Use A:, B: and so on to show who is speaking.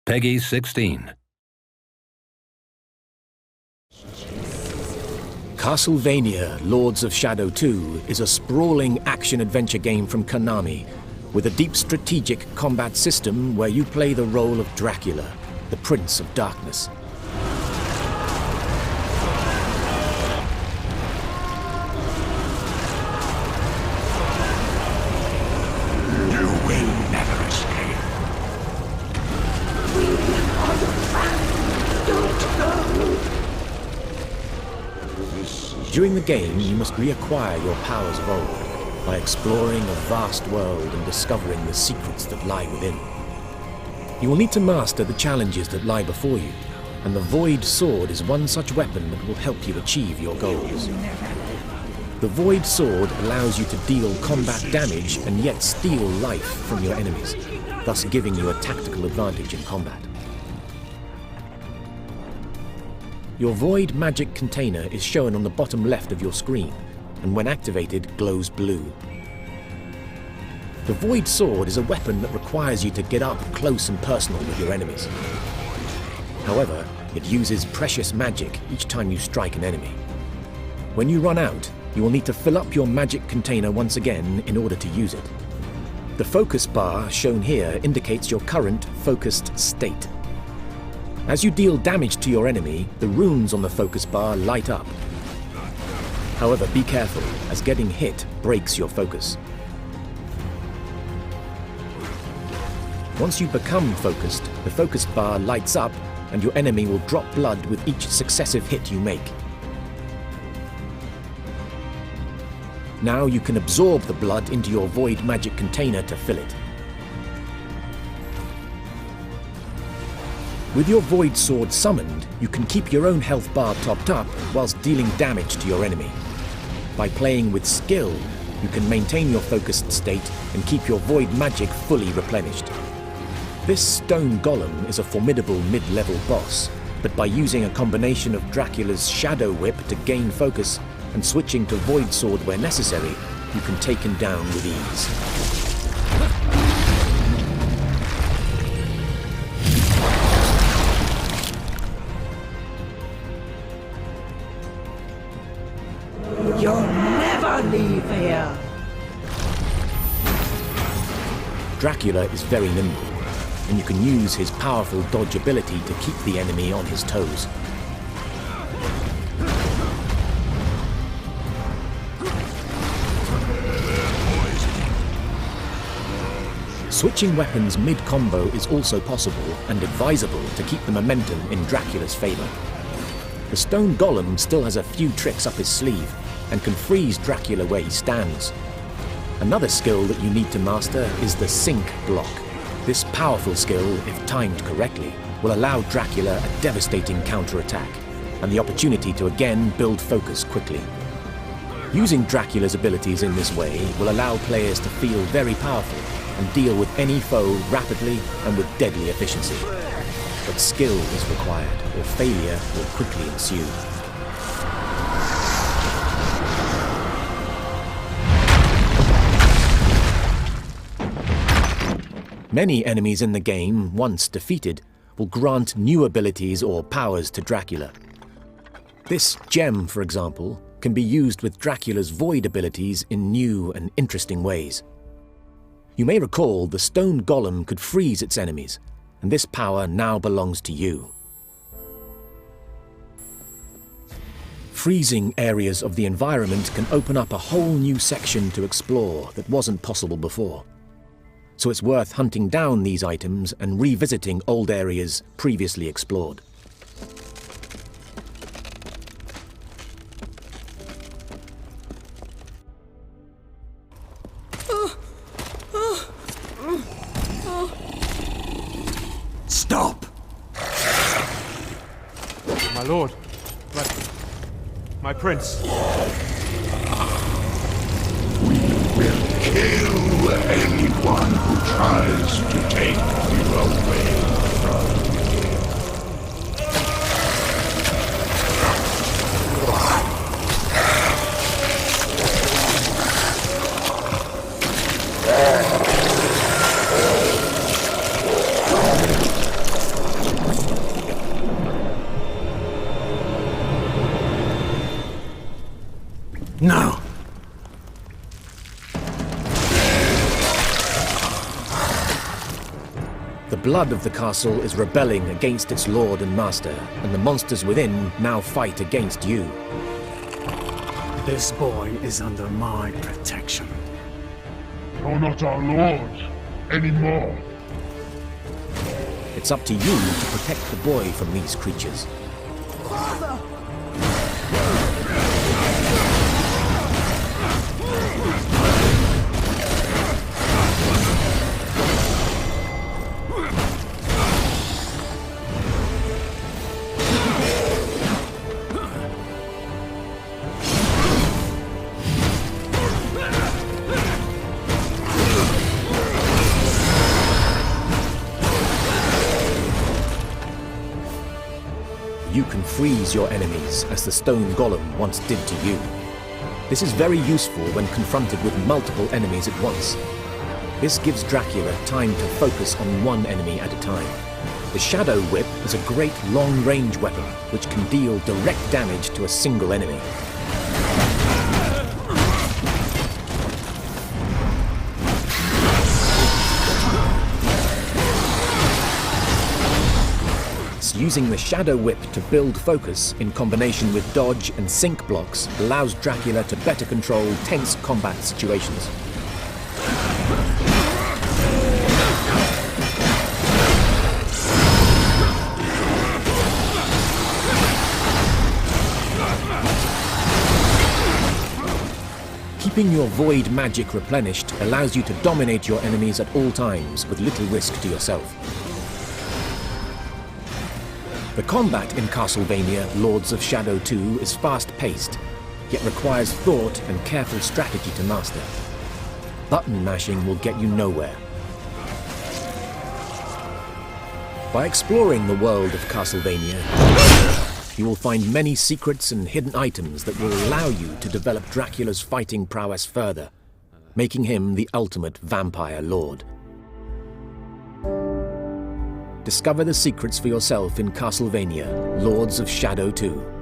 A: Peggy 16.
B: Castlevania Lords of Shadow 2 is a sprawling action-adventure game from Konami, with a deep strategic combat system where you play the role of Dracula, the Prince of Darkness.
C: You will never escape. We are the family. Don't go.
B: During the game, you must reacquire your powers of old by exploring a vast world and discovering the secrets that lie within. You will need to master the challenges that lie before you, and the Void Sword is one such weapon that will help you achieve your goals. The Void Sword allows you to deal combat damage and yet steal life from your enemies, thus giving you a tactical advantage in combat. Your Void magic container is shown on the bottom left of your screen, and when activated, glows blue. The Void Sword is a weapon that requires you to get up close and personal with your enemies. However, it uses precious magic each time you strike an enemy. When you run out, you will need to fill up your magic container once again in order to use it. The focus bar shown here indicates your current focused state. As you deal damage to your enemy, the runes on the focus bar light up. However, be careful, as getting hit breaks your focus. Once you become focused, the focus bar lights up and your enemy will drop blood with each successive hit you make. Now you can absorb the blood into your Void magic container to fill it. With your Void Sword summoned, you can keep your own health bar topped up whilst dealing damage to your enemy. By playing with skill, you can maintain your focused state and keep your Void magic fully replenished. This stone golem is a formidable mid-level boss, but by using a combination of Dracula's Shadow Whip to gain focus and switching to Void Sword where necessary, you can take him down with ease.
C: You'll never leave here.
B: Dracula is very nimble, and you can use his powerful dodge ability to keep the enemy on his toes. Switching weapons mid-combo is also possible and advisable to keep the momentum in Dracula's favor. The stone golem still has a few tricks up his sleeve and can freeze Dracula where he stands. Another skill that you need to master is the sync block. This powerful skill, if timed correctly, will allow Dracula a devastating counterattack and the opportunity to again build focus quickly. Using Dracula's abilities in this way will allow players to feel very powerful and deal with any foe rapidly and with deadly efficiency. But skill is required, or failure will quickly ensue. Many enemies in the game, once defeated, will grant new abilities or powers to Dracula. This gem, for example, can be used with Dracula's Void abilities in new and interesting ways. You may recall the stone golem could freeze its enemies, and this power now belongs to you. Freezing areas of the environment can open up a whole new section to explore that wasn't possible before. So it's worth hunting down these items and revisiting old areas previously explored.
C: Stop!
D: My lord, my prince.
C: We will kill anyone who tries to take you away from me.
B: The blood of the castle is rebelling against its lord and master, and the monsters within now fight against you.
A: This boy is under my protection.
C: You're not our lord anymore.
B: It's up to you to protect the boy from these creatures.
E: Father!
B: You can freeze your enemies, as the stone golem once did to you. This is very useful when confronted with multiple enemies at once. This gives Dracula time to focus on one enemy at a time. The Shadow Whip is a great long-range weapon which can deal direct damage to a single enemy. Using the Shadow Whip to build focus in combination with dodge and sync blocks allows Dracula to better control tense combat situations. Keeping your void magic replenished allows you to dominate your enemies at all times with little risk to yourself. The combat in Castlevania Lords of Shadow 2 is fast-paced, yet requires thought and careful strategy to master. Button mashing will get you nowhere. By exploring the world of Castlevania, you will find many secrets and hidden items that will allow you to develop Dracula's fighting prowess further, making him the ultimate vampire lord. Discover the secrets for yourself in Castlevania Lords of Shadow 2.